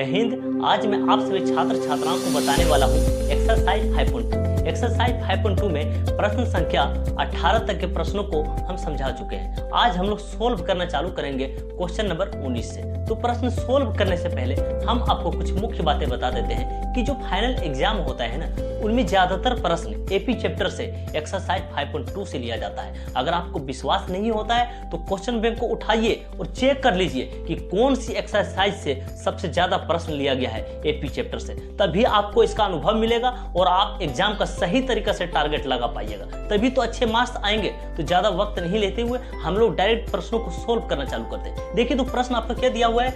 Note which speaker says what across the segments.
Speaker 1: जय हिंद। आज मैं आप सभी छात्र छात्राओं को बताने वाला हूँ एक्सरसाइज 5.2। एक्सरसाइज 5.2 में प्रश्न संख्या 18 तक के प्रश्नों को हम समझा चुके हैं। आज हम लोग सोल्व करना चालू करेंगे क्वेश्चन नंबर 19 से। तो प्रश्न सोल्व करने से पहले हम आपको कुछ मुख्य बातें बता देते हैं कि जो फाइनल एग्जाम होता है ना, उनमें ज्यादातर प्रश्न एपी चैप्टर से एक्सरसाइज 5.2 से लिया जाता है। अगर आपको विश्वास नहीं होता है तो क्वेश्चन बैंक को उठाइए और चेक कर लीजिए कि कौन सी एक्सरसाइज से सबसे ज्यादा प्रश्न लिया गया है एपी चैप्टर से। तभी आपको इसका अनुभव मिलेगा और आप एग्जाम का सही तरीका से टारगेट लगा पाइएगा, तभी तो अच्छे मार्क्स आएंगे। तो ज्यादा वक्त नहीं लेते हुए हम लोग डायरेक्ट प्रश्नों को सोल्व करना चालू करते हैं। देखिए तो प्रश्न आपका क्या दिया हुआ है,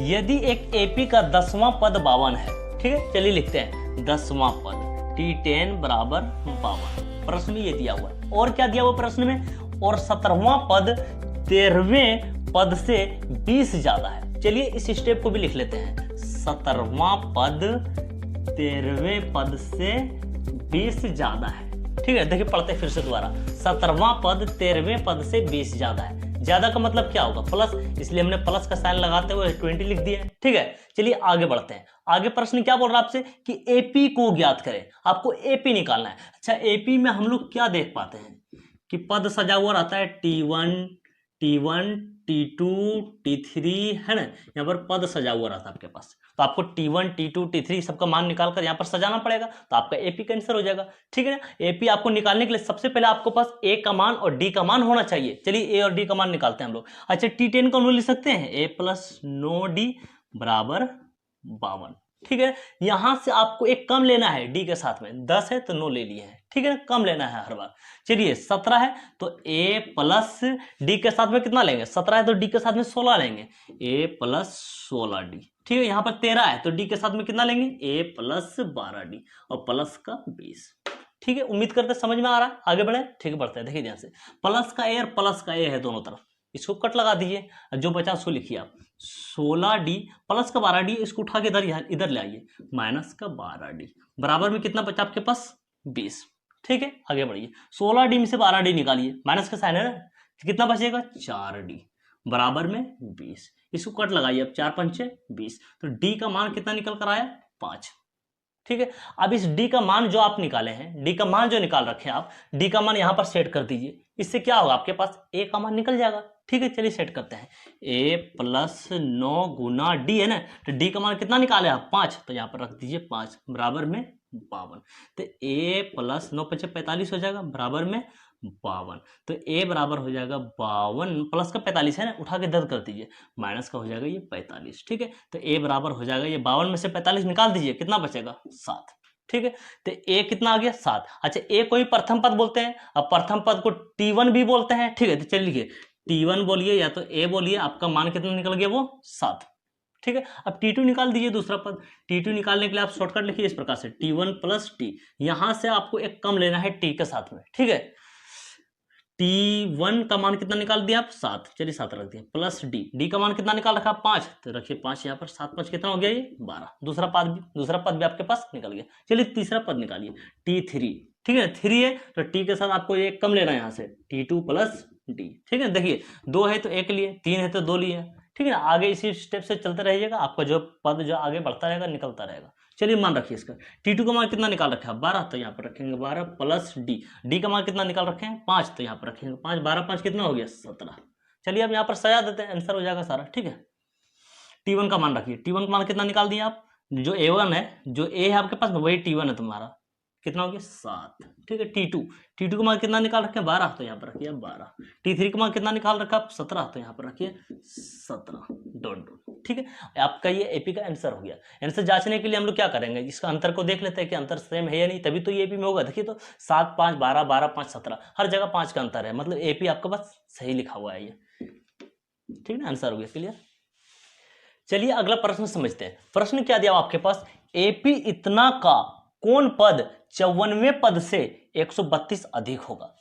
Speaker 1: यदि एक एपी का 10वां पद 52 है, ठीक है, चलिए लिखते हैं 10वां पद T10 बराबर 52। प्रश्न में ये दिया हुआ है। और क्या दिया हुआ प्रश्न में, और 17वां पद 13वें पद से 20 ज्यादा है। चलिए इस स्टेप को भी लिख लेते हैं, 17वां पद 13वें पद से 20 ज्यादा है। ठीक है, देखिए पढ़ते फिर से दोबारा, 17वां पद 13वें पद से 20 ज्यादा है। ज्यादा का मतलब क्या होगा, प्लस, इसलिए हमने प्लस का साइन लगाते हुए 20 लिख दिया है। ठीक है, चलिए आगे बढ़ते हैं। आगे प्रश्न क्या बोल रहा है आपसे कि एपी को ज्ञात करें, आपको एपी निकालना है। अच्छा, एपी में हम लोग क्या देख पाते हैं कि पद सजा हुआ रहता है T1 T2 T3, है ना, यहाँ पर पद सजा हुआ रहता है आपके पास। तो आपको T1 T2 T3 सबका मान निकालकर यहाँ पर सजाना पड़ेगा, तो आपका एपी का आंसर हो जाएगा। ठीक है ना। एपी आपको निकालने के लिए सबसे पहले आपको पास ए का मान और डी का मान होना चाहिए। चलिए ए और डी का मान निकालते हैं हम लोग। अच्छा, T10 का हम लोग लिख सकते हैं a + 9d बराबर 52। ठीक है, यहां से आपको एक कम लेना है डी के साथ में, 10 है तो 9 ले लिए हैं। ठीक है ना, कम लेना है हर बार। चलिए 17 है तो a + डी के साथ में कितना लेंगे, 17 है तो डी के साथ में 16 लेंगे, a + 16d। ठीक है, यहाँ पर 13 है तो डी के साथ में कितना लेंगे, a + 12d और प्लस का 20। ठीक है, उम्मीद करते समझ में आ रहा है। आगे बढ़े, ठीक है, बढ़ते हैं। देखिए ध्यान से, प्लस का a और प्लस का a है दोनों तरफ, इसको कट लगा दीजिए, जो बचा उसको लिखिए आप। 16d प्लस का 12d, इसको उठा के इधर ले आइए, माइनस का 12d बराबर में कितना बचा आपके पास, 20। ठीक है, आगे बढ़िए, 16d में से 12d निकालिए, माइनस का साइन है ना, कितना बचेगा 4d बराबर में 20। इसको कट लगाइए अब, 4 पंचे 20, तो d का मान कितना निकल कर आया, 5। ठीक है, अब इस d का मान जो आप निकाले हैं, d का मान जो निकाल रखे हैं आप, d का मान यहां पर सेट कर दीजिए। इससे क्या होगा, आपके पास a का मान निकल जाएगा। ठीक है, चलिए सेट करते हैं, a + 9 गुना d है ना, तो d का मान कितना निकाले आप, 5, तो यहाँ पर रख दीजिए 5 बराबर में 52। तो a + 9 × 5 45 हो जाएगा बराबर में 52। तो a बराबर हो जाएगा 52, प्लस का 45 है ना, उठा के दर्द कर दीजिए, माइनस का हो जाएगा ये 45। ठीक है, तो a बराबर हो जाएगा, ये 52 में से 45 निकाल दीजिए, कितना बचेगा 7। ठीक है, तो a कितना आ गया 7। अच्छा, a को ही प्रथम पद बोलते हैं, अब प्रथम पद को T1 भी बोलते हैं। ठीक है, तो चलिए लिखिए, T1 बोलिए या तो a बोलिए, आपका मान कितना निकल गया, वो 7। ठीक है, अब T2 निकाल दीजिए, दूसरा पद। T2 निकालने के लिए आप शॉर्टकट लिखिए इस प्रकार से, T1 + t, यहां से आपको एक कम लेना है t के साथ में। ठीक है, T1 का मान कितना निकाल दिया आप, 7, चलिए 7 रख दिया, प्लस d का मान कितना निकाल रखा, 5, तो रखिए 5 यहाँ पर, 7 5 कितना हो गया, ये 12। दूसरा पद भी आपके पास निकल गया। चलिए तीसरा पद निकालिए, T3। ठीक है, 3 है तो t के साथ आपको ये कम लेना है यहाँ से, T2 + d। ठीक है, देखिए 2 है तो 1 लिए, 3 है तो 2 लिए। ठीक है ना, आगे इसी स्टेप से चलते रहिएगा, आपका जो पद जो आगे बढ़ता रहेगा निकलता रहेगा। चलिए मान रखिए इसका, T2 का मान कितना निकाल रखा है, 12, तो यहाँ पर रखेंगे 12 प्लस d का मान कितना निकाल रखे हैं, 5, तो यहाँ पर रखेंगे 5, 12 5 कितना हो गया, 17। चलिए अब यहाँ पर सजा देते हैं, आंसर हो जाएगा सारा। ठीक है, T1 का मान रखिए, T1 का मान कितना निकाल दिए आप, जो A1 है, जो A है आपके पास वही T1 है तुम्हारा, कितना हो गया 7। ठीक है, T2 का मान कितना निकाल रखे हैं, 12, तो यहाँ पर रखिए 12। T3 का मान कितना निकाल रखा आप, 17, तो यहाँ पर रखिए 17 डॉट। ठीक है, आपका ये एपी का आंसर हो गया। आंसर जांचने के लिए हम लोग क्या करेंगे, इसका अंतर को देख लेते हैं कि अंतर सेम है या नहीं, तभी तो ये एपी में होगा। देखिए तो 7 5 12 12 5 17, हर जगह 5 का अंतर है, मतलब एपी आपका बस सही लिखा हुआ है ये। ठीक है ना, आंसर हो गया, क्लियर। चलिए अगला प्रश्न समझते हैं। प्रश्न क्या दिया आपके पास, एपी इतना का कौन पद 54वें पद से 132 अधिक होगा।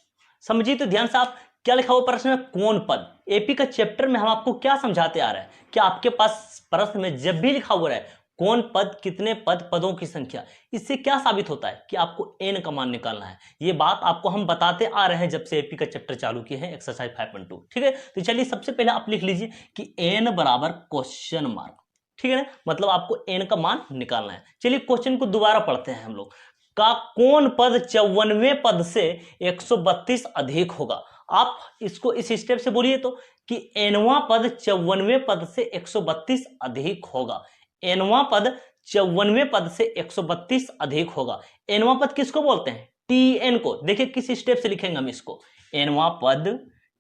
Speaker 1: समझिए तो ध्यान से, आप क्या लिखा हुआ प्रश्न में, कौन पद। एपी का चैप्टर में हम आपको क्या समझाते आ रहे हैं कि आपके पास प्रश्न में जब भी लिखा हुआ है कौन पद, कितने पद, पदों की संख्या, इससे क्या साबित होता है कि आपको n का मान निकालना है। ये बात आपको हम बताते आ रहे हैं जब से एपी का चैप्टर चालू किए हैं, एक्सरसाइज 5.2। ठीक है, तो चलिए सबसे पहले आप लिख लीजिए कि n बराबर क्वेश्चन मार्क। ठीक है ना, मतलब आपको n का मान निकालना है। चलिए क्वेश्चन को दोबारा पढ़ते हैं हम लोग। का कौन पद 54वें पद से 132 अधिक होगा? आप इसको इस स्टेप से बोलिए तो कि nवां पद 54वें पद से 132 अधिक होगा। nवां पद 54वें पद से 132 अधिक होगा। nवां पद किसको बोलते हैं? tn को। देखिए किस स्टेप से लिखेंगे हम इसको। nवां पद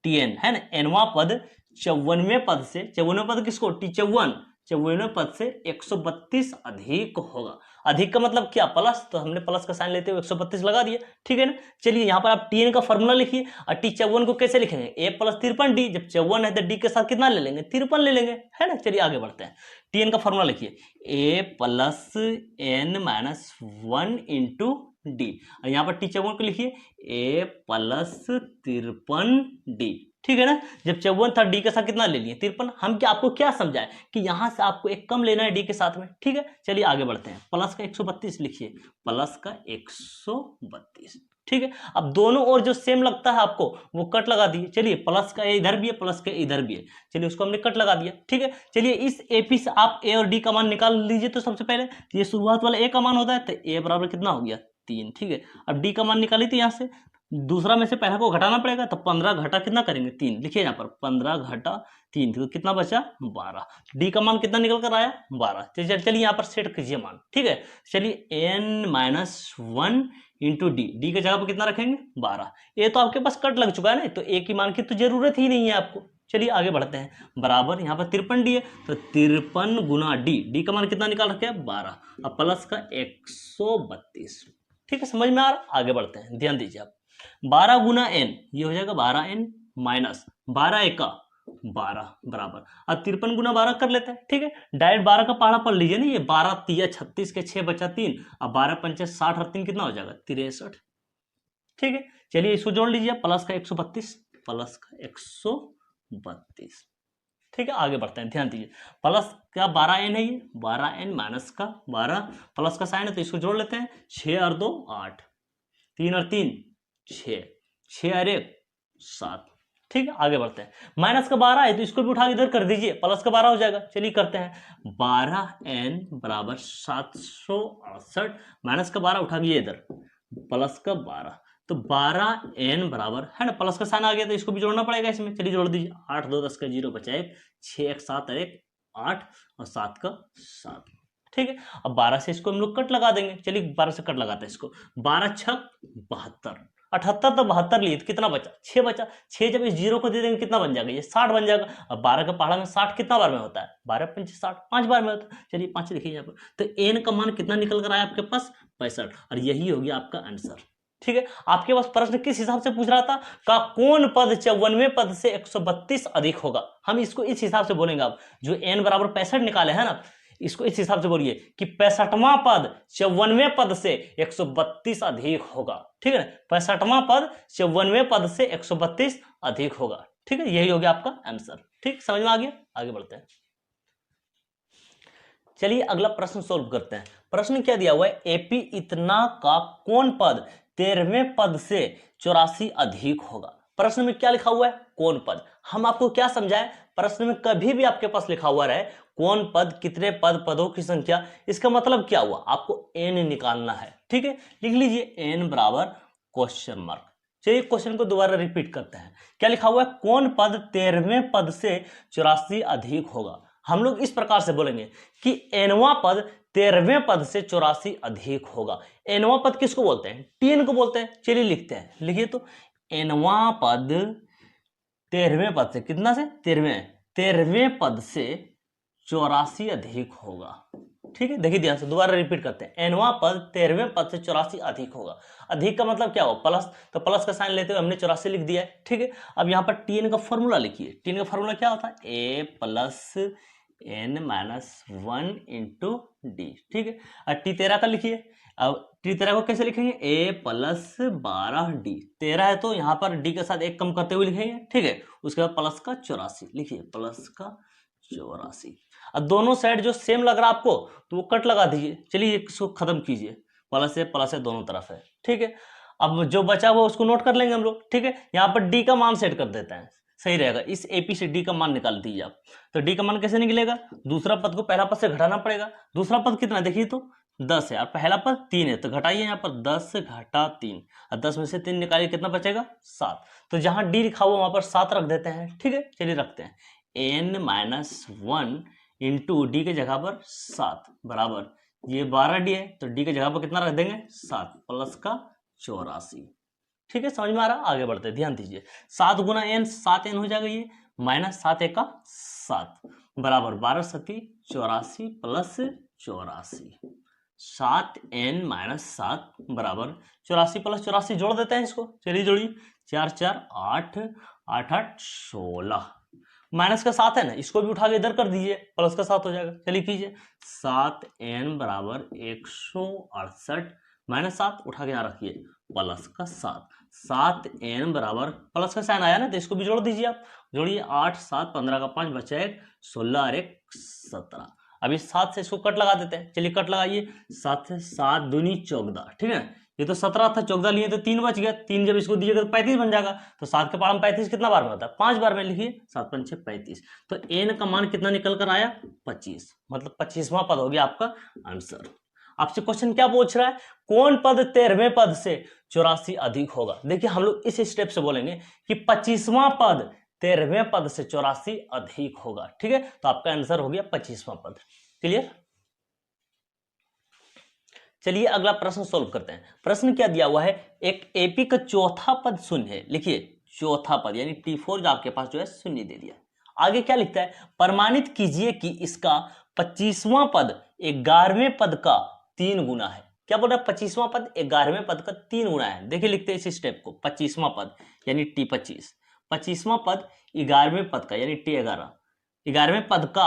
Speaker 1: tn है ना, nवां पद 54वें पद से, 54वें पद किसको? t54, 54वें पद से 132 अधिक होगा। अधिक का मतलब क्या? प्लस, तो हमने प्लस का साइन लेते हुए 132 लगा दिया, ठीक है ना। चलिए यहाँ पर आप tn का फॉर्मूला लिखिए और t54 को कैसे लिखेंगे? a प्लस 53 d, जब 54 है तो d के साथ कितना ले लेंगे? 53 ले लेंगे, है ना। चलिए आगे बढ़ते हैं। tn का फॉर्मूला लिखिए a plus n minus 1 into D, और यहाँ पर t54 को लिखिए a प्लस 53 d, ठीक है ना। जब 54 था डी के साथ कितना ले लिए? 53। हम क्या आपको क्या समझाए कि यहां से आपको एक कम लेना है डी के साथ में, ठीक है। चलिए आगे बढ़ते हैं। प्लस का 132 लिखिए, प्लस का 132, ठीक है। अब दोनों ओर जो सेम लगता है आपको वो कट लगा दिए। चलिए प्लस का इधर भी है, प्लस का इधर भी है, चलिए उसको हमने कट लगा दिया, ठीक है। चलिए इस एपी से आप ए और डी का मान निकाल लीजिए। तो सबसे पहले ये शुरुआत वाला ए का मान होता है, तो ए बराबर कितना हो गया? 3, ठीक है। अब डी का मान निकाली थी यहाँ से, दूसरा में से पहला को घटाना पड़ेगा, तो 15 घटा कितना करेंगे? 3, लिखिए यहाँ पर 15 घटा 3, तो कितना बचा? 12। डी का मान कितना निकल कर आया? 12। चलिए यहाँ पर सेट कीजिए मान, ठीक है। चलिए n minus 1 into D, D के जगह पर कितना रखेंगे? 12। ये तो आपके पास कट लग चुका है ना, तो ए की मान की तो जरूरत ही नहीं है आपको। चलिए आगे बढ़ते हैं। बराबर यहाँ पर 53 डी है, तो 53 गुना डी, डी का मान कितना निकाल रखे हैं? 12, अब प्लस का 132, ठीक है। समझ में आ रहा? आगे बढ़ते हैं, ध्यान दीजिए आप। 12 गुना n, ये हो जाएगा 12n माइनस 12 एका 12 बराबर, अब 53 गुना 12 कर लेते हैं, ठीक है। डायरेक्ट 12 का पहाड़ा पढ़ लीजिए ना, ये 12 तिया 36 के 6 बचा 3, अब 12 पंचे 60 और 3 कितना हो जाएगा? 63, ठीक है। चलिए इसको जोड़ लीजिए, प्लस का 132, प्लस का 132, ठीक है। आगे बढ़ते हैं, ध्यान दीजिए। प्लस का 12n है, ये 12n माइनस का 12, प्लस का साइन है तो इसको जोड़ लेते हैं। 6 और 2 8, 3 और 3 6, 6 और 1 7, ठीक है। आगे बढ़ते हैं। माइनस का 12 है तो इसको भी उठा के इधर कर दीजिए, प्लस का 12 हो जाएगा। चलिए करते हैं। 12n बराबर 768, माइनस का 12 उठा दिए इधर, प्लस का 12, तो 12n बराबर है ना, प्लस का साइन आ गया तो इसको भी जोड़ना पड़ेगा इसमें। चलिए जोड़ दीजिए। 8 2 10 का 0 बचा 1, 6 1 7 और 1 8 और 7 का 7, ठीक है। अब 12 से इसको हम लोग कट लगा देंगे। चलिए 12 से कट लगाते हैं इसको। 12 छक 72, 78 तो 72 लिए तो कितना बचा? 6 बचा। 6 जब इस 0 को दे देंगे कितना बन जाएगा? ये 60 बन जाएगा। अब 12 का पहाड़ा में 60 कितना बार में होता है? 12 पंचे 60, 5 बार में होता है। चलिए 5 लिखिए यहाँ पर। तो n का मान कितना निकल कर आया आपके पास? 65, और यही हो गया आपका आंसर, ठीक है। आपके पास प्रश्न किस हिसाब से पूछ रहा था? का कौन पद 54वें पद से 132 अधिक होगा? हम इसको इस हिसाब से बोलेंगे। आप जो n बराबर 65 निकाले हैं ना, इसको इस हिसाब से बोलिए कि 65वां पद 54वें पद से 132 अधिक होगा, ठीक है ना। 65वां पद 54वें पद से 132 अधिक होगा, ठीक है। यही हो गया आपका आंसर, ठीक। समझ में आ गया? आगे बढ़ते हैं। चलिए अगला प्रश्न सोल्व करते हैं। प्रश्न क्या दिया हुआ है? एपी इतना का कौन पद 13वें पद से 84 अधिक होगा? प्रश्न में क्या लिखा हुआ है? कौन पद। हम आपको क्या समझाए? प्रश्न में कभी भी आपके पास लिखा हुआ रहे कौन पद, कितने पद, पदों की संख्या, इसका मतलब क्या हुआ? आपको n निकालना है, ठीक है। लिख लीजिए n बराबर क्वेश्चन मार्क। चलिए क्वेश्चन को दोबारा रिपीट करते हैं। क्या लिखा हुआ है? कौन पद 13वें पद से 84 अधिक होगा? हम लोग इस प्रकार से बोलेंगे कि nवां पद 13वें पद से 84 अधिक होगा। nवां पद किसको बोलते हैं? tn को बोलते हैं। चलिए लिखते हैं, लिखिए तो nवां पद 13वें पद से कितना से? 13वें पद से 84 अधिक होगा, ठीक है। देखिए ध्यान से, दोबारा रिपीट करते हैं। nवां पद 13वें पद से 84 अधिक होगा। अधिक का मतलब क्या हो? प्लस, तो प्लस का साइन लेते हुए हमने 84 लिख दिया है, ठीक है। अब यहाँ पर tn का फॉर्मूला लिखिए। tn का फॉर्मूला क्या होता है? a plus n minus 1 into D, ठीक है। और t13 का लिखिए। अब t13 को कैसे लिखेंगे? a प्लस 12d, 13 है तो यहाँ पर d के साथ एक कम करते हुए लिखेंगे, ठीक है। उसके बाद प्लस का 84 लिखिए, प्लस का 84। अब दोनों साइड जो सेम लग रहा है आपको तो वो कट लगा दीजिए। चलिए इसको खत्म कीजिए, प्लस है दोनों तरफ है, ठीक है। अब जो बचा हुआ उसको नोट कर लेंगे हम लोग, ठीक है। यहाँ पर डी का मान सेट कर देते हैं। सही रहेगा। इस एपी से डी का मान निकाल दीजिए आप। तो डी का मान कैसे निकलेगा, दूसरा पद को पहला पद से घटाना पड़ेगा। दूसरा पद कितना देखिए तो 10 है और पहला पद 3 है, तो घटाइए यहाँ पर 10 घटा 3 और 10 में से 3 निकालिए कितना बचेगा 7। तो जहां डी लिखा हुआ वहां पर 7 रख देते हैं। ठीक है, चलिए रखते हैं n-1 इंटू डी के जगह पर 7 बराबर ये 12 डी है, तो डी के जगह पर कितना रख देंगे 7 प्लस का 84। ठीक है, समझ में आ रहा। आगे बढ़ते हैं, ध्यान दीजिए 7 गुना n 7n हो जाएगा ये, माइनस 7 एका 7 बराबर 12 सती 84 प्लस 84। 7n माइनस 7 बराबर 84 प्लस 84 जोड़ देते हैं इसको। चलिए जोड़िए 4 4 8 8 8 16 माइनस का 7 है ना, इसको भी उठा के इधर कर दीजिए, प्लस का 7 हो जाएगा। चलिए कीजिए 7n बराबर 168 माइनस 7 उठा के यहाँ रखिए प्लस का 7। 7n बराबर प्लस का साइन आया ना, तो इसको भी जोड़ दीजिए आप। जोड़िए 8 7 15 का 5 बचा 1 16 और 1 17। अभी 7 से इसको कट लगा देते हैं। चलिए कट लगाइए 7 से 7 दूनी 14। ठीक है, ये तो 17 था, 14 लिए तो 3 बच गया। 3 जब इसको दीजिएगा तो 35 बन जाएगा। तो 7 के पावर में 35 कितना बार में होता है 5 बार में, लिखिए 7 5 6 35। तो n का मान कितना निकल कर आया 25, मतलब 25वां पद हो गया आपका आंसर। आपसे क्वेश्चन क्या पूछ रहा है, कौन पद 13वें पद से 84 अधिक होगा। देखिए हम लोग इस स्टेप से बोलेंगे कि 25वां पद 13वें पद से 84 अधिक होगा। ठीक है, तो आपका आंसर हो गया 25वां पद। क्लियर। चलिए अगला प्रश्न सोल्व करते हैं। प्रश्न क्या दिया हुआ है, एक एपी का चौथा पद शून्य है। लिखिए चौथा पद यानी T4 जो आपके पास जो है शून्य दे दिया। आगे क्या लिखता है, प्रमाणित कीजिए कि इसका 25वां पद 11वें पद का 3 गुना है। क्या बोल रहा है, 25वां पद 11वें पद का 3 गुना है। देखिए लिखते हैं इस स्टेप को, 25वां पद यानी T25, 25वां पद 11वें पद का यानी T11, 11वें पद का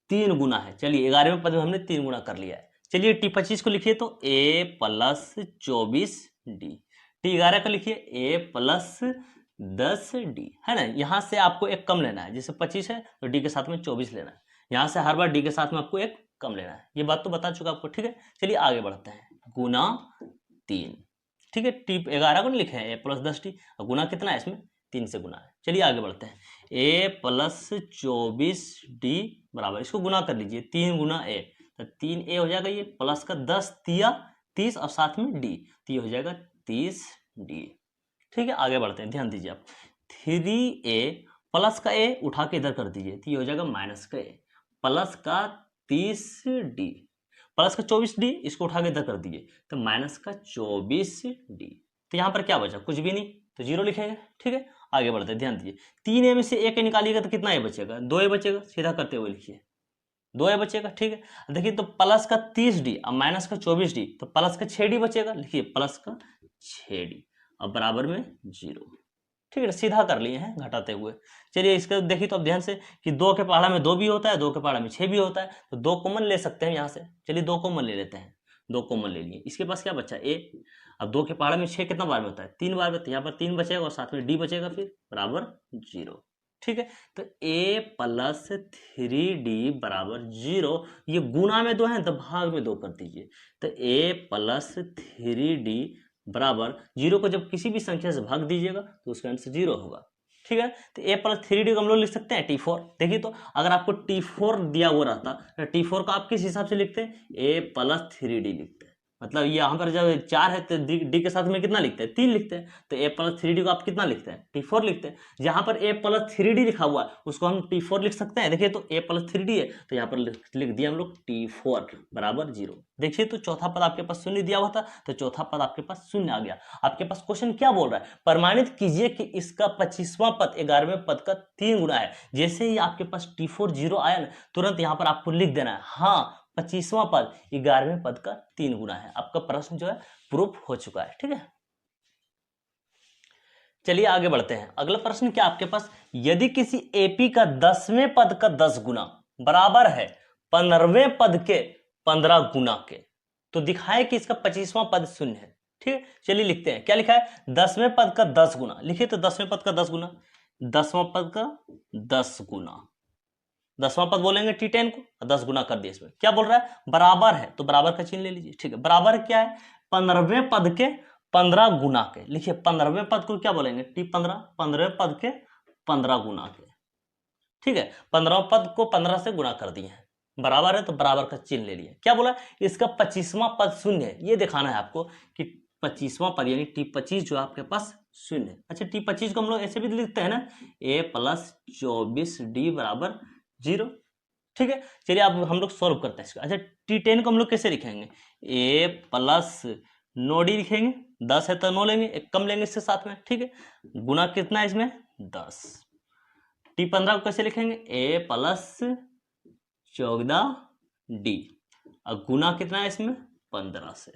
Speaker 1: 3 गुना है। चलिए 11वें पद में हमने 3 गुना कर लिया है। चलिए T25 को लिखिए तो a प्लस 24d, T11 का लिखिए a प्लस 10d, है ना। यहां से आपको एक कम लेना है, जैसे 25 है तो d के साथ में 24 लेना है। यहां से हर बार d के साथ में आपको एक कम लेना है। ये बात तो बता चुका आपको। ठीक है, चलिए आगे बढ़ते हैं। गुना 3, ठीक है, T11 को नहीं लिखे हैं a प्लस 10d, और गुना कितना है इसमें 3 से गुना है। चलिए आगे बढ़ते हैं, a प्लस 24d बराबर, इसको गुना कर लीजिए 3 गुना a, तो 3a हो जाएगा ये, प्लस का 10 तिया 30 और साथ में d, तो ये हो जाएगा 30d। ठीक है, आगे बढ़ते हैं, ध्यान दीजिए आप। 3a प्लस का a उठा के इधर कर दीजिए, तो ये हो जाएगा माइनस का a, प्लस का 30d, प्लस का 24d इसको उठा के इधर कर दीजिए, तो माइनस का 24d। तो यहाँ पर क्या बचा, कुछ भी नहीं, तो 0 लिखेगा। ठीक है, आगे बढ़ते हैं, ध्यान दीजिए। 3a में से a निकालिएगा तो कितना a बचेगा, 2a बचेगा। सीधा करते हुए लिखिए 2a बचेगा। ठीक है, देखिए तो प्लस का 30d और माइनस का 24d, तो प्लस का 6d बचेगा। लिखिए प्लस का 6d और बराबर में 0। ठीक है, सीधा कर लिए हैं घटाते हुए। चलिए इसका देखिए तो अब ध्यान से कि 2 के पहाड़ा में 2 भी होता है, 2 के पहाड़ा में 6 भी होता है, तो 2 कॉमन ले सकते हैं यहाँ से। चलिए 2 कॉमन ले लेते हैं, 2 कॉमन ले लिए। इसके पास क्या बचा a, अब 2 के पहाड़ा में 6 कितना बार में होता है 3 बार में, तो यहाँ पर 3 बचेगा और साथ में d बचेगा, फिर बराबर 0। ठीक है, तो a प्लस 3d बराबर 0, ये गुना में 2 है तो भाग में 2 कर दीजिए, तो a प्लस 3d बराबर 0 को जब किसी भी संख्या से भाग दीजिएगा तो उसका आंसर 0 होगा। ठीक है, तो a प्लस 3d को हम लोग लिख सकते हैं T4। देखिए तो अगर आपको T4 दिया हुआ रहता तो T4 को आप किस हिसाब से लिखते हैं, a प्लस 3d लिखते हैं। मतलब ये यहाँ पर जब 4 है तो d के साथ में कितना लिखते हैं 3 लिखते हैं, तो a प्लस 3d को आप कितना लिखते हैं T4 लिखते हैं। जहां पर a प्लस 3d लिखा हुआ है उसको हम T4 लिख सकते हैं। देखिए तो a प्लस 3d है, तो यहाँ पर लिख दिया हम लोग T4 बराबर 0। देखिए तो चौथा पद आपके पास शून्य दिया हुआ था, तो चौथा पद आपके पास शून्य आ गया। आपके पास क्वेश्चन क्या बोल रहा है, प्रमाणित कीजिए कि इसका 25वां पद 11वें पद का 3 गुना है। जैसे ही आपके पास T4 0 आया ना, तुरंत यहाँ पर आपको लिख देना है हाँ 25वां पद 11वें पद का 3 गुना है। आपका प्रश्न जो है प्रूफ हो चुका है। ठीक है, चलिए आगे बढ़ते हैं। अगला प्रश्न क्या आपके पास, यदि किसी एपी का 10वें पद का 10 गुना बराबर है 15वें पद के 15 गुना के, तो दिखाए कि इसका 25वां पद शून्य है। ठीक है, चलिए लिखते हैं। क्या लिखा है, 10वें पद का 10 गुना। लिखिए तो 10वें पद का 10 गुना, 10वां पद का 10 गुना, 10वां पद बोलेंगे T10 को, 10 गुना कर दिया। इसमें क्या बोल रहा है, बराबर है, तो बराबर का चिन्ह ले लीजिए। ठीक है, बराबर क्या है, 15वें पद के 15 गुना के। लिखिए 15वें पद को क्या बोलेंगे T15, 15वें पद के 15 गुना के, ठीक है। 15 पद को 15 से गुना कर दिए हैं, बराबर है तो बराबर का चिन्ह ले लिया। क्या बोला, इसका 25वां पद शून्य है, ये दिखाना है आपको कि 25वां पद यानी T25 जो आपके पास शून्य है। अच्छा, T25 को हम लोग ऐसे भी लिखते हैं ना, a+24d बराबर 0, ठीक है। चलिए अब हम लोग सॉल्व करते हैं इसका। अच्छा, T10 को हम लोग कैसे लिखेंगे, a+9d लिखेंगे, 10 है तो 9 लेंगे, एक कम लेंगे इससे साथ में, ठीक है। गुना कितना है इसमें, 10। T15 को कैसे लिखेंगे, a+14d, और गुना कितना है इसमें, 15 से,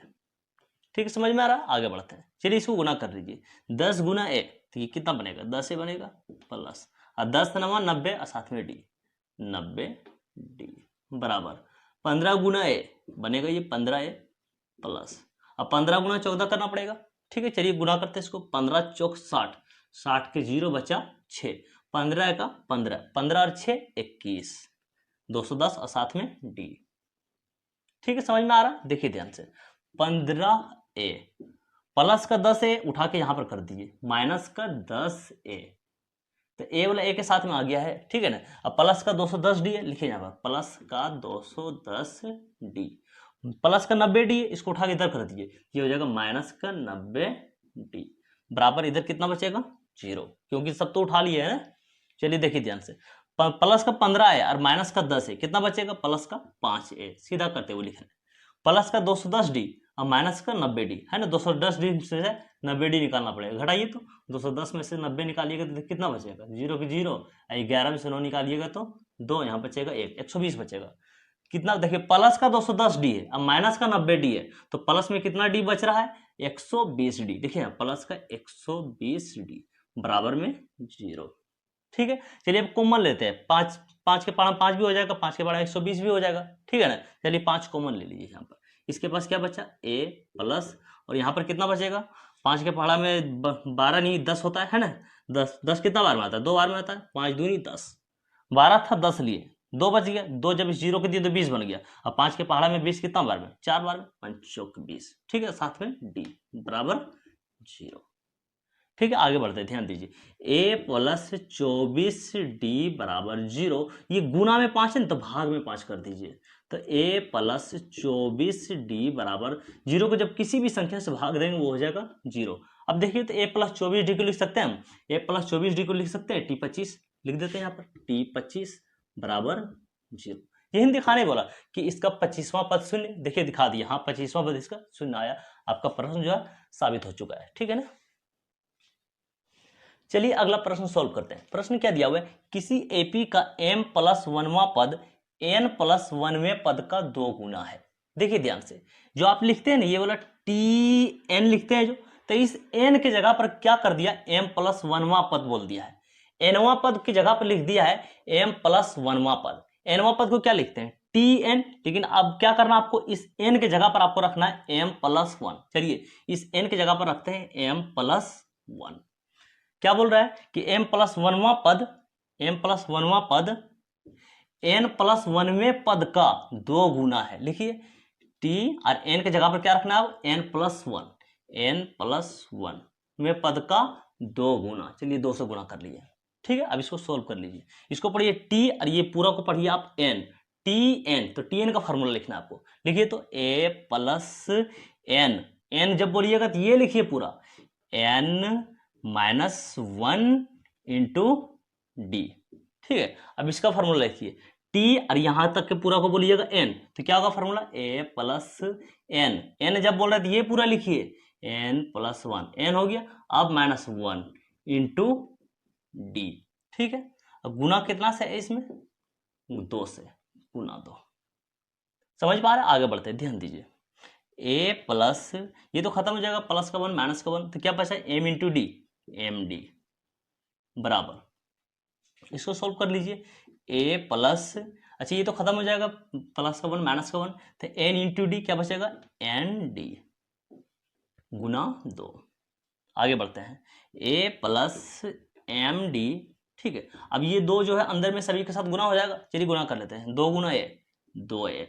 Speaker 1: ठीक है। समझ में आ रहा है, आगे बढ़ते हैं। चलिए इसको गुना कर लीजिए, 10 गुना a, तो ये कितना बनेगा, 10 ही बनेगा, प्लस, और 10 9 90 और साथ में d, 90d बराबर 15 गुना a बनेगा ये 15a प्लस, अब 15 गुना 14 करना पड़ेगा, ठीक है। चलिए गुना करते हैं इसको, 15 चौक 60, 60 के 0 बचा 6, 15 का 15, 15 और 6 21, 210 और साथ में d, ठीक है। समझ में आ रहा, देखिए ध्यान से, 15a प्लस का 10a उठा के यहां पर कर दीजिए, माइनस का 10a, तो a वाला a के साथ में आ गया है, ठीक है ना। अब प्लस का 210d है, लिखिए यहाँ पर प्लस का 210d, प्लस का 90d है, इसको उठा के इधर कर दीजिए, ये हो जाएगा माइनस का 90d बराबर, इधर कितना बचेगा, 0, क्योंकि सब तो उठा लिए है ना। चलिए देखिए ध्यान से, प्लस का 15 है और माइनस का 10 है, कितना बचेगा, प्लस का 5a, सीधा करते हुए लिखना, प्लस का 210d और माइनस का 90d है ना, 210d से 90d निकालना पड़ेगा, घटाइए तो 210 में से 90 निकालिएगा तो कितना बचेगा, 0 की 0, 11 में से 9 निकालिएगा तो 2, यहाँ बचेगा 1, 120 बचेगा। कितना देखिए, प्लस का 210d है और माइनस का 90d है, तो प्लस में कितना d बच रहा है, 120d, देखिए प्लस का 120d बराबर में 0, ठीक है। चलिए अब कॉमन लेते हैं, 5 के पहाड़ा 5 भी हो जाएगा, 5 के पहाड़ा 120 भी हो जाएगा, ठीक है ना। चलिए 5 कॉमन ले लीजिए यहाँ पर, इसके पास क्या बचा, a प्लस, और यहाँ पर कितना बचेगा, 5 के पहाड़ा में 12 नहीं 10 होता है ना, 10 कितना बार में आता है, 2 बार में आता है, 5 दूनी 10, 12 था 10 लिए, 2 बच गया, 2 जब इस 0 के दिए तो 20 बन गया, अब 5 के पहाड़ा में 20 कितना बार में, 4 बार में, 5 चौक 20, ठीक है, साथ में d बराबर 0, ठीक है। आगे बढ़ते हैं, ध्यान दीजिए, a+24d बराबर 0, ये गुना में 5 है ना, तो भाग में 5 कर दीजिए, तो a+24d बराबर 0 को जब किसी भी संख्या से भाग देंगे वो हो जाएगा 0। अब देखिए तो a+24d को लिख सकते हैं हम, a+24d को लिख सकते हैं, T25 लिख देते हैं यहाँ पर, T25 बराबर 0। यही दिखाने बोला कि इसका 25वां पद शून्य, देखिए दिखा दिया, हाँ 25वां पद इसका शून्य आया, आपका प्रश्न जो है साबित हो चुका है, ठीक है ना। चलिए अगला प्रश्न सॉल्व करते हैं। प्रश्न क्या दिया हुआ है, किसी एपी का m+1वां पद n+1वें पद का 2 गुना है। देखिए ध्यान से, जो आप लिखते हैं ना ये वाला tn लिखते हैं जो, तो इस n के जगह पर क्या कर दिया, m+1वां पद बोल दिया है, nवां पद की जगह पर लिख दिया है m+1वां पद, nवां पद को क्या लिखते हैं tn, लेकिन अब क्या करना आपको, इस n के जगह पर आपको रखना है m+1। चलिए इस n के जगह पर रखते हैं m+1। क्या बोल रहा है कि m+1वां पद n+1वें पद का 2 गुना है, लिखिए t और n के जगह पर क्या रखना है, n+1 में पद का 2 गुना, चलिए 2 से गुना कर लिए, ठीक है। अब इसको सोल्व कर लीजिए, इसको पढ़िए t और ये पूरा को पढ़िए आप n, tn, तो tn का फॉर्मूला लिखना है आपको, लिखिए तो a+n, n जब बोलिएगा तो ये लिखिए पूरा n-1 इंटू डी, ठीक है। अब इसका फॉर्मूला लिखिए t और यहां तक के पूरा को बोलिएगा n, तो क्या होगा फॉर्मूला, a+n, n जब बोल रहे थे ये पूरा लिखिए n+1, n हो गया, अब -1 इंटू डी, ठीक है। अब गुना कितना से है इसमें, 2 से, गुना 2, समझ पा रहे, आगे बढ़ते हैं, ध्यान दीजिए, a प्लस, ये तो खत्म हो जाएगा, प्लस का 1 माइनस का 1, तो क्या बचा, m इंटू डी, md बराबर, इसको सोल्व कर लीजिए, a प्लस, अच्छा ये तो खत्म हो जाएगा, प्लस का 1 माइनस का 1, तो n इंटू डी क्या बचेगा, nd गुना 2। आगे बढ़ते हैं, a प्लस md, ठीक है। अब ये 2 जो है अंदर में सभी के साथ गुना हो जाएगा, चलिए गुना कर लेते हैं, 2 गुना a 2a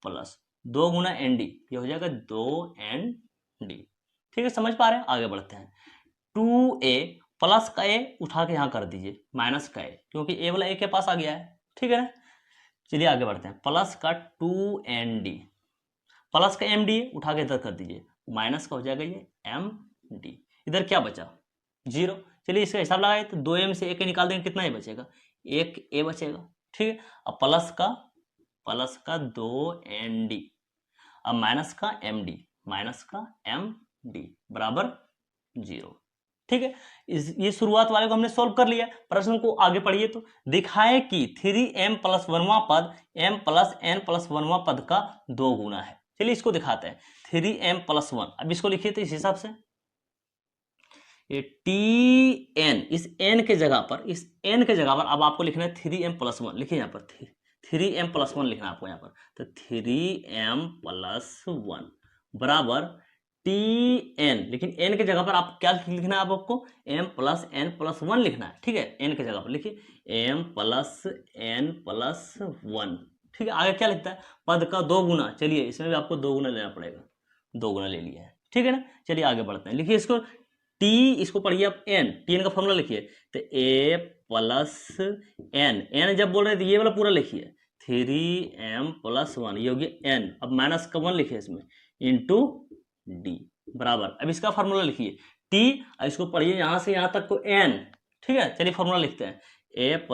Speaker 1: plus 2 Guna nd, ये हो जाएगा 2nd, ठीक है, समझ पा रहे हैं, आगे बढ़ते हैं, 2a प्लस का ए उठा के यहाँ कर दीजिए माइनस का ए, क्योंकि ए वाला ए के पास आ गया है, ठीक है ना। चलिए आगे बढ़ते हैं। प्लस का 2nd प्लस का एम डी उठा के इधर कर दीजिए, माइनस का हो जाएगा ये एम डी। इधर क्या बचा 0। चलिए इसका हिसाब लगाए तो 2m से 1 निकाल देंगे, कितना ए बचेगा, 1 ए बचेगा, ठीक है। अब प्लस का 2nd, अब माइनस का एम डी बराबर 0, ठीक है। ये शुरुआत वाले को हमने सोल्व कर लिया। प्रश्न को आगे पढ़िए तो दिखाए कि 3m + 1वां पद m + n + 1वां पद का 2 गुना है। चलिए इसको दिखाते हैं। 3m + 1, अब इसको लिखिए तो इस हिसाब से ये tn, इस n के जगह पर अब आपको लिखना है 3m + 1। लिखिए यहाँ पर 3m + 1 लिखना है आपको यहाँ पर, तो 3m + 1 बराबर tn, लेकिन n के जगह पर आप क्या लिखना है, आपको m + n + 1 लिखना है, ठीक है। n के जगह पर लिखिए m + n + 1, ठीक है। आगे क्या लिखता है, पद का 2 गुना। चलिए इसमें भी आपको 2 गुना लेना पड़ेगा, 2 गुना ले लिया है, ठीक है ना। चलिए आगे बढ़ते हैं। लिखिए इसको इसको पढ़िए आप tn का फॉर्मूला लिखिए, तो a + n जब बोल रहे थे ये वाला पूरा लिखिए, 3m + 1 ये हो गया n, अब माइनस का 1 लिखिए इसमें, इंटू डी बराबर, अब इसका फॉर्मूला लिखिए t, इसको पढ़िए यहाँ से यहाँ तक को n, ठीक है। चलिए फॉर्मूला लिखते हैं, a +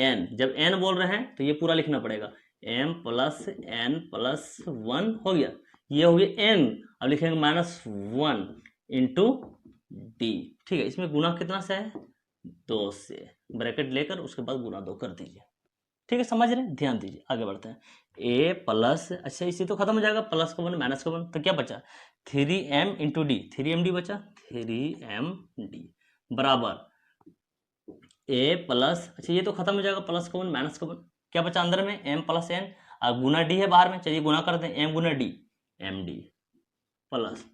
Speaker 1: n, जब n बोल रहे हैं तो ये पूरा लिखना पड़ेगा, m + n + 1 हो गया, ये हो गया n, अब लिखेंगे -1 इंटू डी, ठीक है। इसमें गुना कितना से है, 2 से, ब्रैकेट लेकर उसके बाद गुना 2 कर दीजिए, ठीक है। समझ रहे हैं, ध्यान दीजिए। आगे बढ़ते हैं। a प्लस, अच्छा इसी तो खत्म हो जाएगा, प्लस का 1 माइनस का 1, तो क्या बचा 3m इंटू डी, 3md बचा, 3md बराबर a प्लस, अच्छा ये तो खत्म हो जाएगा, प्लस का 1 माइनस का 1, क्या बचा अंदर में m + n, अब गुना डी है बाहर में, चलिए गुना करते हैं, m × d md plus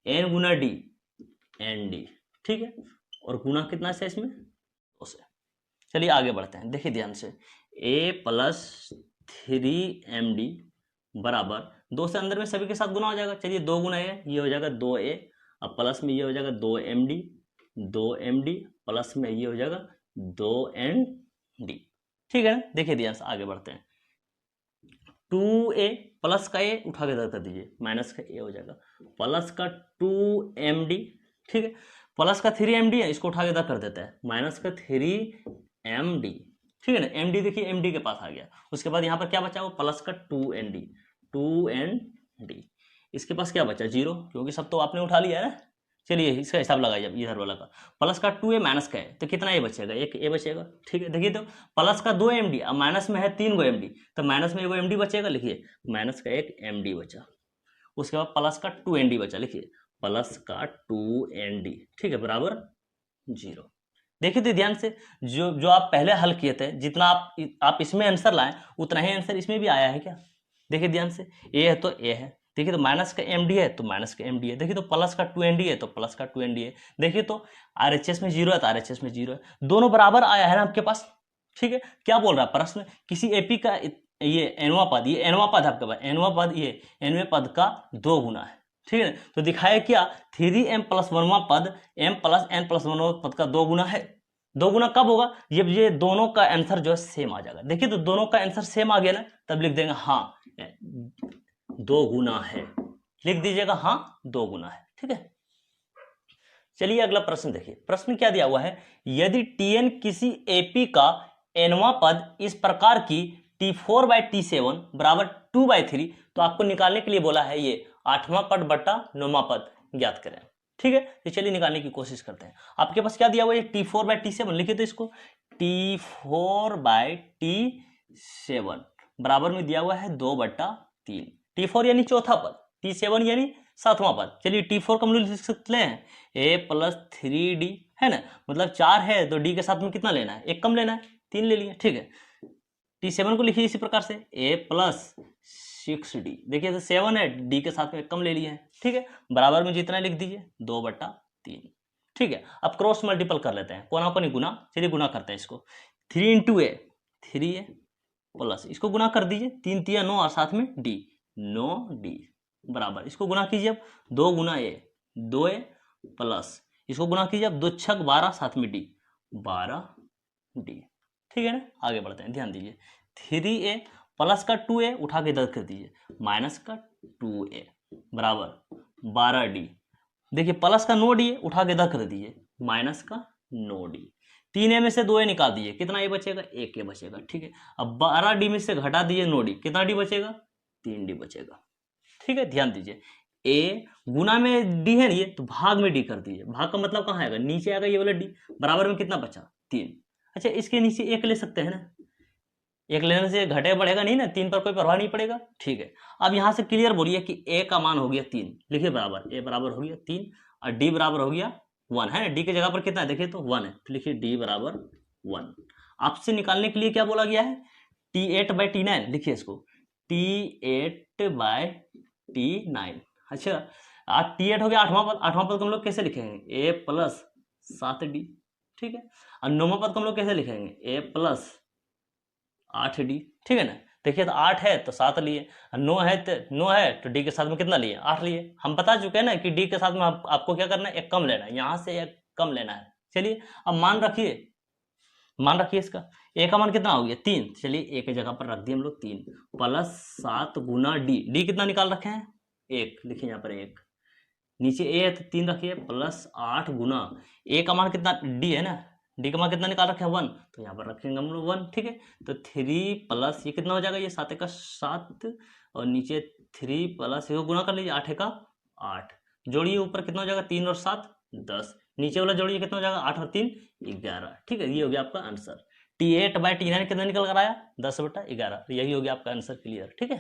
Speaker 1: n × d nd, ठीक है। और गुना कितना से इसमें 2 से। चलिए आगे बढ़ते हैं, देखिए ध्यान से, a + 3md बराबर 2 से अंदर में सभी के साथ गुना हो जाएगा। चलिए 2 गुना ये हो जाएगा 2a, अब प्लस में ये हो जाएगा 2md प्लस में ये हो जाएगा 2nd, ठीक है ना। देखिए ध्यान से आगे बढ़ते हैं। 2a प्लस का a उठा के इधर कर दीजिए, माइनस का a हो जाएगा, प्लस का 2md, ठीक है। प्लस का 3md है, इसको उठा के इधर कर देता है, माइनस का 3md, ठीक है ना। md देखिए md के पास आ गया, उसके बाद यहाँ पर क्या बचा, वो प्लस का 2nd, इसके पास क्या बचा 0, क्योंकि सब तो आपने उठा लिया है ना। चलिए इसका हिसाब लगाइए, अब इधर वाला का प्लस का 2a माइनस का है, तो कितना a बचेगा, 1 a बचेगा, ठीक है। देखिए तो प्लस का 2md, अब माइनस में है 3 गो md, तो माइनस में 1 md बचेगा, लिखिए माइनस का 1 md बचा, उसके बाद प्लस का 2nd बचा, लिखिए प्लस का 2nd, ठीक है, बराबर 0। देखिए तो ध्यान से, जो आप पहले हल किए थे, जितना आप इसमें आंसर लाए उतना ही आंसर इसमें भी आया है क्या। देखिए ध्यान से, a है तो a है, देखिए तो माइनस का md है तो माइनस का md है, देखिए तो प्लस का 2nd है तो प्लस का 2nd है, देखिए तो RHS में 0 है तो RHS में 0 है, दोनों बराबर आया है ना आपके पास, ठीक है। क्या बोल रहा है प्रश्न, किसी एपी का ये nवां पद, ये nवां पद आपके पास, nवां पद ये nवें पद का 2 गुना है, ठीक है। तो दिखाया क्या 3m + 1वां पद m + n + 1वां पद का 2 गुना है। 2 गुना कब होगा, जब ये दोनों का आंसर जो है सेम आ जाएगा। देखिए तो दोनों का आंसर सेम आ गया ना, तब लिख देंगे हाँ 2 गुना है, लिख दीजिएगा हाँ 2 गुना है, ठीक है। चलिए अगला प्रश्न देखिए, प्रश्न क्या दिया हुआ है, यदि tn किसी एपी का nवां पद इस प्रकार की t4/t7 बराबर 2/3, तो आपको निकालने के लिए बोला है ये 8वां पद बटा 9वां पद ज्ञात करें, ठीक है। तो चलिए निकालने की कोशिश करते हैं। आपके पास क्या दिया हुआ है, t4/t7, लिखिए तो इसको t4/t7 बराबर में दिया हुआ है 2/3, t4 यानी चौथा पद, t7 यानी 7वां पद। चलिए t4 का मूल्य लिख सकते हैं a + 3d, है ना, मतलब 4 है तो d के साथ में कितना लेना है, 1 कम लेना है, 3 ले लिया, ठीक है। t7 को लिखिए इसी प्रकार से a + 6d, देखिए तो 7 है, d के साथ में 1 कम ले लिया है, ठीक है, बराबर में जितना लिख दीजिए 2/3, ठीक है। अब क्रॉस मल्टीपल कर लेते हैं, कोना कोनी गुना, चलिए गुना करते हैं इसको, 3 × a 3a प्लस इसको गुना कर दीजिए, 3 × 3 = 9 और साथ में d 9d बराबर, इसको गुना कीजिए अब 2 × a 2a प्लस इसको गुना कीजिए अब, 2 छक 12, साथ में डी, 12D। ठीक है ना, आगे बढ़ते हैं, ध्यान दीजिए। 3A प्लस का 2A उठा के इधर कर दीजिए, माइनस का 2A बराबर 12D। देखिए प्लस का 9D उठा के इधर कर दीजिए, माइनस का 9D। 3A में से 2A निकाल दीजिए, कितना ए बचेगा, 1A बचेगा। ठीक है, अब 12D में से घटा दीजिए 9D, कितना डी बचेगा, 3D बचेगा। ठीक है, ध्यान दीजिए, ए गुना में डी है ना ये, तो भाग में डी कर दीजिए। भाग का मतलब कहाँ आएगा, नीचे आएगा ये वाला डी, बराबर में कितना बचा, 3। अच्छा, इसके नीचे 1 ले सकते हैं ना, 1 लेने से घटे बढ़ेगा नहीं ना, 3 पर कोई प्रभाव नहीं पड़ेगा। ठीक है, अब यहां से क्लियर बोलिए कि ए का मान हो गया 3, लिखिए बराबर, ए बराबर हो गया 3 और डी बराबर हो गया 1 है ना। डी की जगह पर कितना है देखिए तो 1 है, तो लिखिए डी बराबर 1। आपसे निकालने के लिए क्या बोला गया है, T8/T9, लिखिए इसको T8/T9। अच्छा, T8 हो गया 8वां पद, 8वां पद को हम लोग कैसे लिखेंगे, a प्लस 7D। ठीक है, और 9वां पद को हम लोग कैसे लिखेंगे, a प्लस 8D। ठीक है ना, देखिए तो 8 है तो 7 लिए, 9 है तो डी के साथ में कितना लिए, 8 लिए। हम बता चुके हैं ना कि डी के साथ में आपको क्या करना है, एक कम लेना है, यहां से एक कम लेना है। चलिए अब मान रखिए इसका ए का मान कितना हो गया, 3। चलिए ए की जगह पर रख दिए हम लोग 3 प्लस 7 गुना डी कितना निकाल रखे हैं, 1, लिखिए यहाँ पर 1। नीचे ए है तो 3 रखिए, प्लस 8 गुना ए का मान कितना, डी है ना, डी का मान कितना निकाल रखे हैं 1, तो यहाँ पर रखेंगे हम लोग 1। ठीक है, तो 3 प्लस ये कितना हो जाएगा, ये 7 का 7 और नीचे 3 प्लस ये गुना कर लीजिए, 8 का 8, जोड़िए ऊपर कितना हो जाएगा, 3 और 7 10, नीचे वाला जोड़िए कितना हो जाएगा, 8 और 3 11। ठीक है, ये हो गया आपका आंसर। T8/T9 कितना निकल कर आया, 10/11, यही हो गया आपका आंसर। क्लियर, ठीक है।